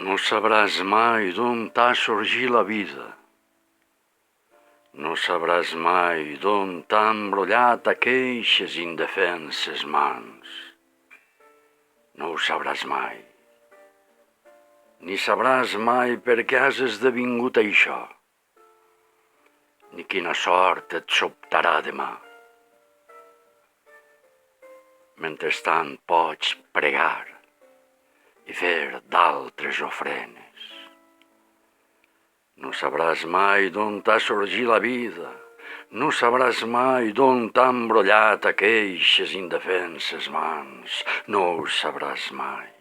No sabràs mai d'on t'ha sorgit la vida. No sabràs mai d'on t'ha embrollat aqueixes indefenses mans. No ho sabràs mai. Ni sabràs mai per què has esdevingut això, ni quina sort et sobtarà demà. Mentrestant pots pregar i fer d'altres ofrenes. No sabràs mai d'on t'ha sorgit la vida, no sabràs mai d'on t'ha embrollat aqueixes indefenses mans, no ho sabràs mai.